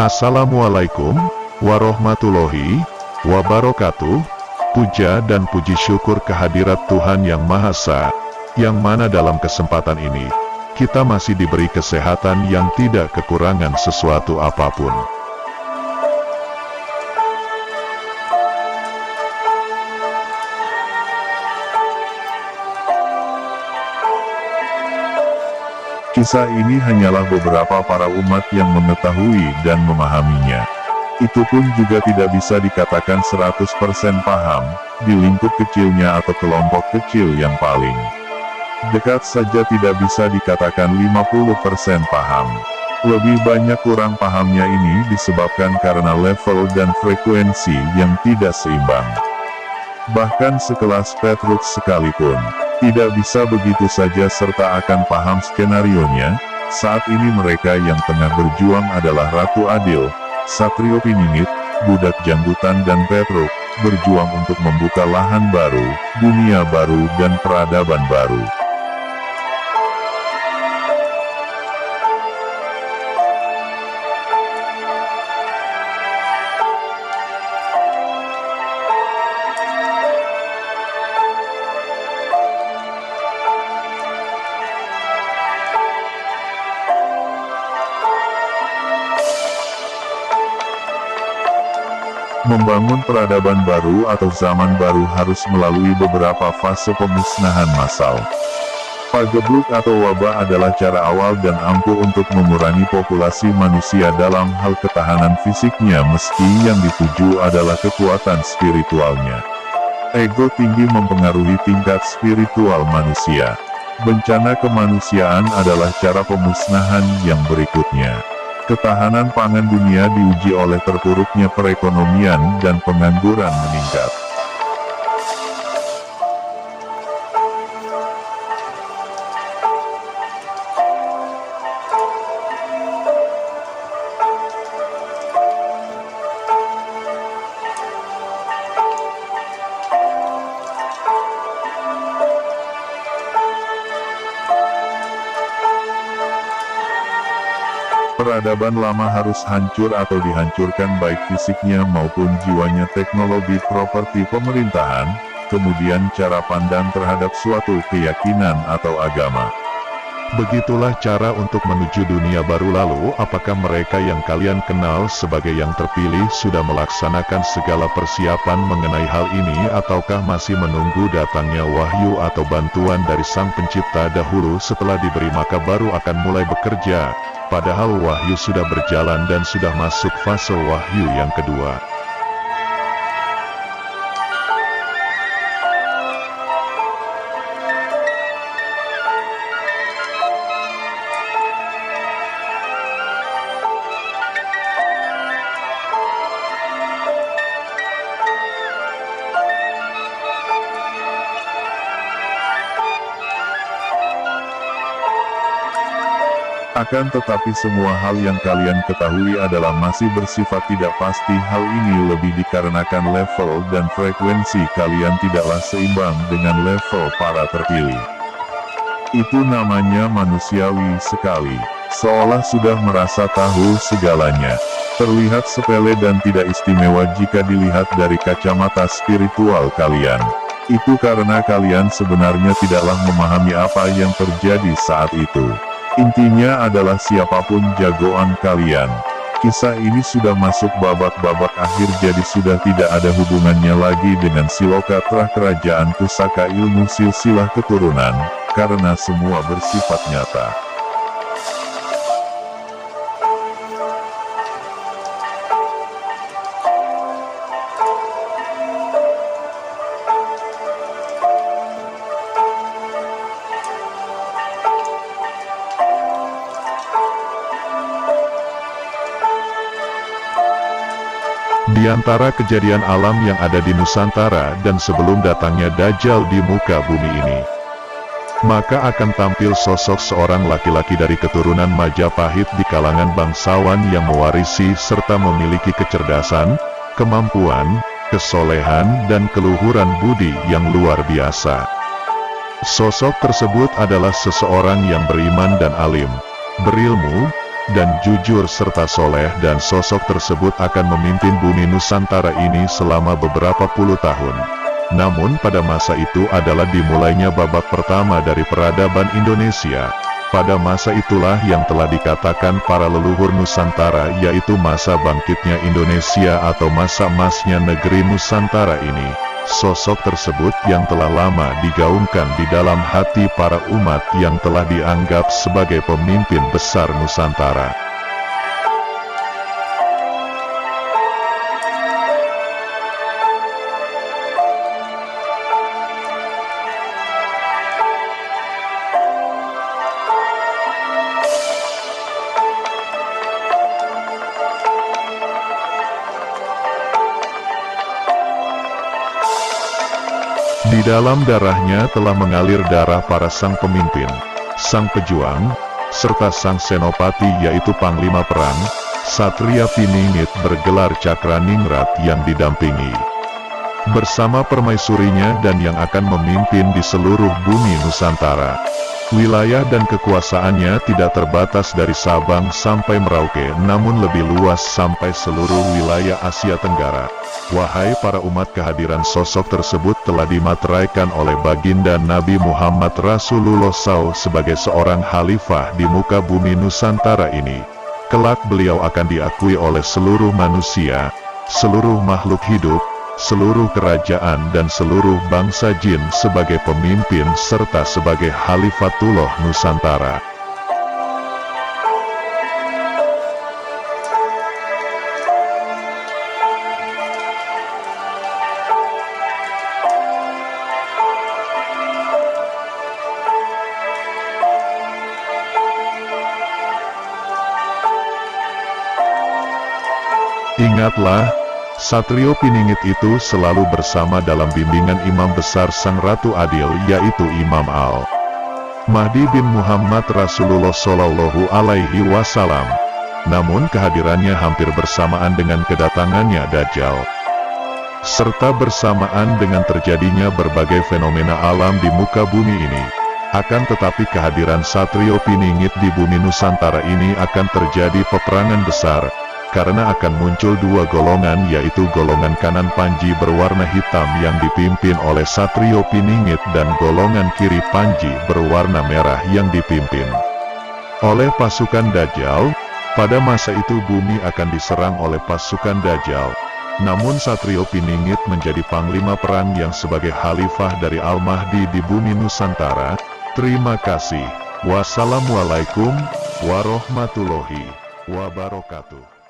Assalamualaikum warahmatullahi wabarakatuh. Puja dan puji syukur kehadirat Tuhan Yang Maha Esa, yang mana dalam kesempatan ini, kita masih diberi kesehatan yang tidak kekurangan sesuatu apapun. Kisah ini hanyalah beberapa para umat yang mengetahui dan memahaminya. Itu pun juga tidak bisa dikatakan 100% paham, di lingkup kecilnya atau kelompok kecil yang paling dekat saja tidak bisa dikatakan 50% paham. Lebih banyak kurang pahamnya ini disebabkan karena level dan frekuensi yang tidak seimbang. Bahkan sekelas Petruk sekalipun tidak bisa begitu saja serta akan paham skenarionya. Saat ini mereka yang tengah berjuang adalah Ratu Adil, Satrio Piningit, Budak Janggutan dan Petruk, berjuang untuk membuka lahan baru, dunia baru dan peradaban baru. Membangun peradaban baru atau zaman baru harus melalui beberapa fase pemusnahan massal. Pagebluk atau wabah adalah cara awal dan ampuh untuk mengurangi populasi manusia dalam hal ketahanan fisiknya, meski yang dituju adalah kekuatan spiritualnya. Ego tinggi mempengaruhi tingkat spiritual manusia. Bencana kemanusiaan adalah cara pemusnahan yang berikutnya. Ketahanan pangan dunia diuji oleh terpuruknya perekonomian dan pengangguran meningkat. Peradaban lama harus hancur atau dihancurkan baik fisiknya maupun jiwanya. Teknologi, properti pemerintahan, kemudian cara pandang terhadap suatu keyakinan atau agama. Begitulah cara untuk menuju dunia baru. Lalu, apakah mereka yang kalian kenal sebagai yang terpilih sudah melaksanakan segala persiapan mengenai hal ini, ataukah masih menunggu datangnya wahyu atau bantuan dari Sang Pencipta dahulu? Setelah diberi maka baru akan mulai bekerja, padahal wahyu sudah berjalan dan sudah masuk fase wahyu yang kedua. Akan tetapi semua hal yang kalian ketahui adalah masih bersifat tidak pasti. Hal ini lebih dikarenakan level dan frekuensi kalian tidaklah seimbang dengan level para terpilih. Itu namanya manusiawi sekali, seolah sudah merasa tahu segalanya. Terlihat sepele dan tidak istimewa jika dilihat dari kacamata spiritual kalian. Itu karena kalian sebenarnya tidaklah memahami apa yang terjadi saat itu. Intinya adalah siapapun jagoan kalian, kisah ini sudah masuk babak-babak akhir, jadi sudah tidak ada hubungannya lagi dengan Silokatra kerajaan pusaka ilmu silsilah keturunan, karena semua bersifat nyata. Di antara kejadian alam yang ada di Nusantara dan sebelum datangnya Dajjal di muka bumi ini, maka akan tampil sosok seorang laki-laki dari keturunan Majapahit di kalangan bangsawan yang mewarisi serta memiliki kecerdasan, kemampuan, kesolehan dan keluhuran budi yang luar biasa. Sosok tersebut adalah seseorang yang beriman dan alim, berilmu, dan jujur serta soleh, dan sosok tersebut akan memimpin bumi Nusantara ini selama beberapa puluh tahun. Namun pada masa itu adalah dimulainya babak pertama dari peradaban Indonesia. Pada masa itulah yang telah dikatakan para leluhur Nusantara, yaitu masa bangkitnya Indonesia atau masa emasnya negeri Nusantara ini. Sosok tersebut yang telah lama digaungkan di dalam hati para umat yang telah dianggap sebagai pemimpin besar Nusantara. Di dalam darahnya telah mengalir darah para sang pemimpin, sang pejuang, serta sang senopati, yaitu panglima perang, Satria Piningit bergelar Cakraningrat yang didampingi bersama permaisurinya dan yang akan memimpin di seluruh bumi Nusantara. Wilayah dan kekuasaannya tidak terbatas dari Sabang sampai Merauke, namun lebih luas sampai seluruh wilayah Asia Tenggara. Wahai para umat, kehadiran sosok tersebut telah dimateraikan oleh baginda Nabi Muhammad Rasulullah SAW sebagai seorang khalifah di muka bumi Nusantara ini. Kelak beliau akan diakui oleh seluruh manusia, seluruh makhluk hidup, seluruh kerajaan dan seluruh bangsa jin sebagai pemimpin serta sebagai Khalifatullah Nusantara. Ingatlah, Satrio Piningit itu selalu bersama dalam bimbingan Imam Besar Sang Ratu Adil, yaitu Imam Al-Mahdi bin Muhammad Rasulullah Shallallahu Alaihi Wasallam. Namun kehadirannya hampir bersamaan dengan kedatangannya Dajjal, serta bersamaan dengan terjadinya berbagai fenomena alam di muka bumi ini. Akan tetapi kehadiran Satrio Piningit di bumi Nusantara ini akan terjadi peperangan besar, karena akan muncul dua golongan, yaitu golongan kanan Panji berwarna hitam yang dipimpin oleh Satrio Piningit dan golongan kiri Panji berwarna merah yang dipimpin oleh pasukan Dajjal. Pada masa itu bumi akan diserang oleh pasukan Dajjal. Namun Satrio Piningit menjadi panglima perang yang sebagai khalifah dari Al-Mahdi di bumi Nusantara. Terima kasih. Wassalamualaikum warahmatullahi wabarakatuh.